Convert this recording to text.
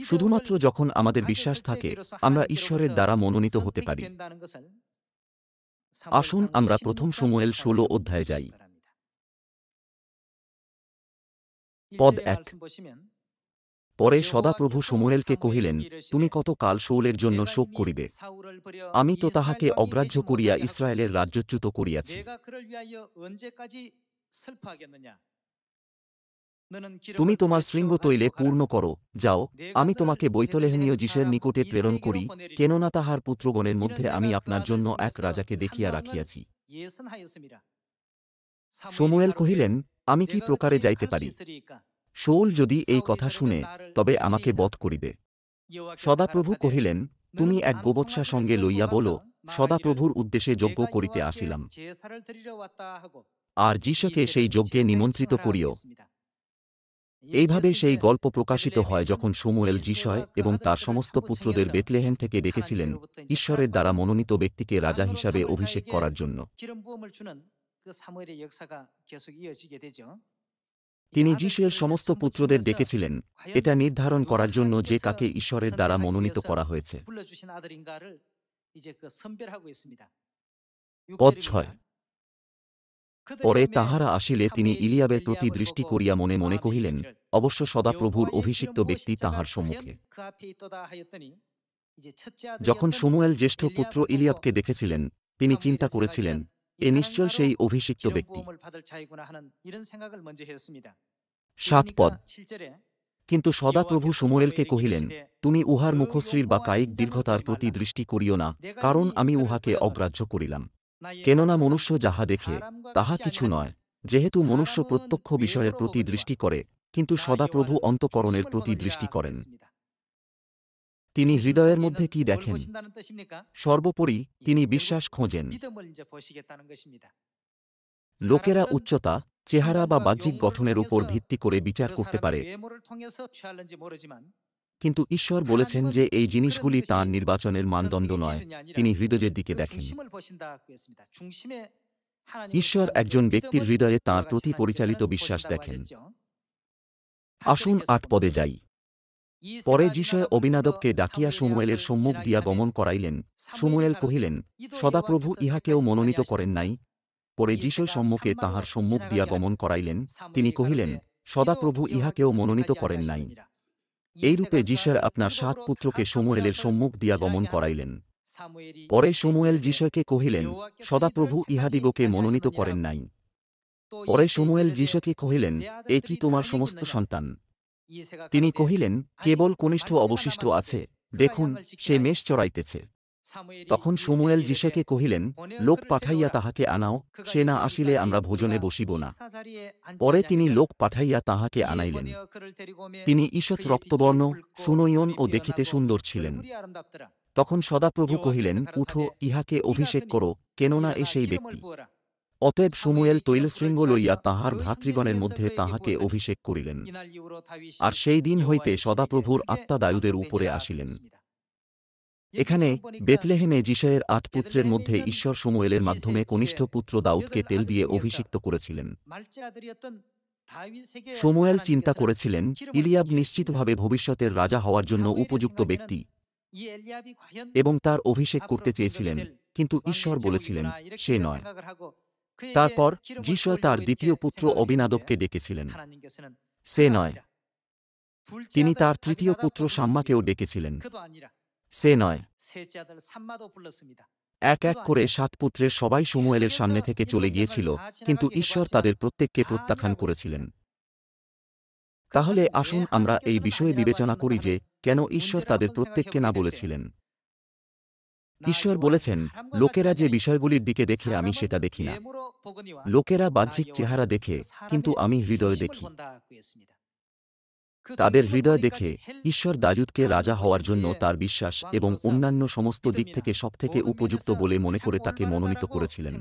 শুধুমাত্র যখন আমাদের বিশ্বাস থাকে আমরা ঈশ্বরের দ্বারা মনোনীত হতে পারি। আসুন আমরা প্রথম শমূয়েল ১৬ অধ্যায়ে যাই। পদ ১। পরে সদাপ্রভু শমূয়েলকে কহিলেন, তুমি কত কাল শাউলের জন্য শোক করিবে? আমি তো তাহাকে অগ্রাহ্য করিয়া ইসরায়েলের রাজ্যচ্যুত করিয়াছি। তুমি তোমার শৃঙ্গ তৈলে পূর্ণ করো, যাও, আমি তোমাকে বৈতলেহমীয় যিশের নিকটে প্রেরণ করি, কেননা তাহার পুত্রগণের মধ্যে আমি আপনার জন্য এক রাজাকে দেখিয়া রাখিয়াছি। শমূয়েল কহিলেন, আমি কি প্রকারে যাইতে পারি? শাউল যদি এই কথা শুনে, তবে আমাকে বধ করিবে। সদাপ্রভু কহিলেন, তুমি এক গোবৎসা সঙ্গে লইয়া বলো, সদাপ্রভুর উদ্দেশ্যে যজ্ঞ করিতে আসিলাম, আর যিশকে সেই যজ্ঞে নিমন্ত্রিত করিও। এইভাবে সেই গল্প প্রকাশিত হয় যখন শমূয়েল যিশয় এবং তার সমস্ত পুত্রদের বেথলেহেম থেকে ডেকেছিলেন ঈশ্বরের দ্বারা মনোনীত ব্যক্তিকে রাজা হিসাবে অভিষেক করার জন্য। তিনি যিশয়ের সমস্ত পুত্রদের ডেকেছিলেন এটা নির্ধারণ করার জন্য যে কাকে ঈশ্বরের দ্বারা মনোনীত করা হয়েছে। পদ ৬। পরে তাহারা আসিলে তিনি ইলিয়াবের প্রতি দৃষ্টি করিয়া মনে মনে কহিলেন, অবশ্য সদাপ্রভুর অভিষিক্ত ব্যক্তি তাঁহার সম্মুখে। যখন শমূয়েল জ্যেষ্ঠ পুত্র ইলিয়াবকে দেখেছিলেন, তিনি চিন্তা করেছিলেন, এ নিশ্চয় সেই অভিষিক্ত ব্যক্তি। ৭ পদ। কিন্তু সদাপ্রভু শমূয়েলকে কহিলেন, তুমি উহার মুখশ্রীর বা কায়িক দীর্ঘতার প্রতি দৃষ্টি করিও না, কারণ আমি উহাকে অগ্রাহ্য করিলাম। কেননা মনুষ্য যাহা দেখে, তাহা কিছু নয়, যেহেতু মনুষ্য প্রত্যক্ষ বিষয়ের প্রতি দৃষ্টি করে, কিন্তু সদাপ্রভু অন্তঃকরণের প্রতি দৃষ্টি করেন। তিনি হৃদয়ের মধ্যে কি দেখেন? সর্বোপরি তিনি বিশ্বাস খোঁজেন। লোকেরা উচ্চতা, চেহারা বা বাহ্যিক গঠনের উপর ভিত্তি করে বিচার করতে পারে, কিন্তু ঈশ্বর বলেছেন যে এই জিনিসগুলি তাঁর নির্বাচনের মানদণ্ড নয়, তিনি হৃদয়ের দিকে দেখেন। ঈশ্বর একজন ব্যক্তির হৃদয়ে তাঁর প্রতি পরিচালিত বিশ্বাস দেখেন। আসুন ৮ পদে যাই। পরে যিশয় অবিনাদবকে ডাকিয়া শমূয়েলের সম্মুখ দিয়া গমন করাইলেন। শমূয়েল কহিলেন, সদাপ্রভু ইহাকেও মনোনীত করেন নাই? পরে যিশয় সম্মুখে তাঁহার সম্মুখ দিয়া গমন করাইলেন। তিনি কহিলেন, সদাপ্রভু ইহাকেও মনোনীত করেন নাই। এইরূপে যিশয় আপনার ৭ পুত্রকে শমূয়েলের সম্মুখ দিয়া গমন করাইলেন। পরে শমূয়েল যিশয়কে কহিলেন, সদাপ্রভু ইহাদিগকে মনোনীত করেন নাই। পরে শমূয়েল যিশয়কে কহিলেন, এ কি তোমার সমস্ত সন্তান? তিনি কহিলেন, কেবল কনিষ্ঠ অবশিষ্ট আছে, দেখুন, সে মেষ চড়াইতেছে। তখন শমূয়েল যিশয়কে কহিলেন, লোক পাঠাইয়া তাহাকে আনাও, সে না আসিলে আমরা ভোজনে বসিব না। পরে তিনি লোক পাঠাইয়া তাহাকে আনাইলেন। তিনি ঈষৎ রক্তবর্ণ, সুনয়ন ও দেখিতে সুন্দর ছিলেন। তখন সদাপ্রভু কহিলেন, উঠো, ইহাকে অভিষেক করো, কেননা এ সেই ব্যক্তি। অতএব শমূয়েল তৈলশৃঙ্গ লইয়া তাঁহার ভ্রাতৃগণের মধ্যে তাহাকে অভিষেক করিলেন। আর সেই দিন হইতে সদাপ্রভুর আত্মা দাউদের উপরে আসিলেন। এখানে বেথলেহেমে যিশয়ের ৮ পুত্রের মধ্যে ঈশ্বর শমূয়েলের মাধ্যমে কনিষ্ঠ পুত্র দাউদকে তেল দিয়ে অভিষিক্ত করেছিলেন। শমূয়েল চিন্তা করেছিলেন, ইলিয়াব নিশ্চিতভাবে ভবিষ্যতের রাজা হওয়ার জন্য উপযুক্ত ব্যক্তি এবং তার অভিষেক করতে চেয়েছিলেন, কিন্তু ঈশ্বর বলেছিলেন, সে নয়। তারপর যিশয় তার দ্বিতীয় পুত্র অবিনাদবকে ডেকেছিলেন। সে নয়। তিনি তার তৃতীয় পুত্র শাম্মাকেও ডেকেছিলেন। সে নয়। এক এক করে ৭ পুত্রের সবাই শমূয়েলের সামনে থেকে চলে গিয়েছিল, কিন্তু ঈশ্বর তাদের প্রত্যেককে প্রত্যাখ্যান করেছিলেন। তাহলে আসুন আমরা এই বিষয়ে বিবেচনা করি যে কেন ঈশ্বর তাদের প্রত্যেককে না বলেছিলেন। ঈশ্বর বলেছেন, লোকেরা যে বিষয়গুলির দিকে দেখে আমি সেটা দেখি না। লোকেরা বাহ্যিক চেহারা দেখে, কিন্তু আমি হৃদয় দেখি। তাদের হৃদয় দেখে ঈশ্বর দাউদকে রাজা হওয়ার জন্য তার বিশ্বাস এবং অন্যান্য সমস্ত দিক থেকে সবথেকে উপযুক্ত বলে মনে করে তাকে মনোনীত করেছিলেন।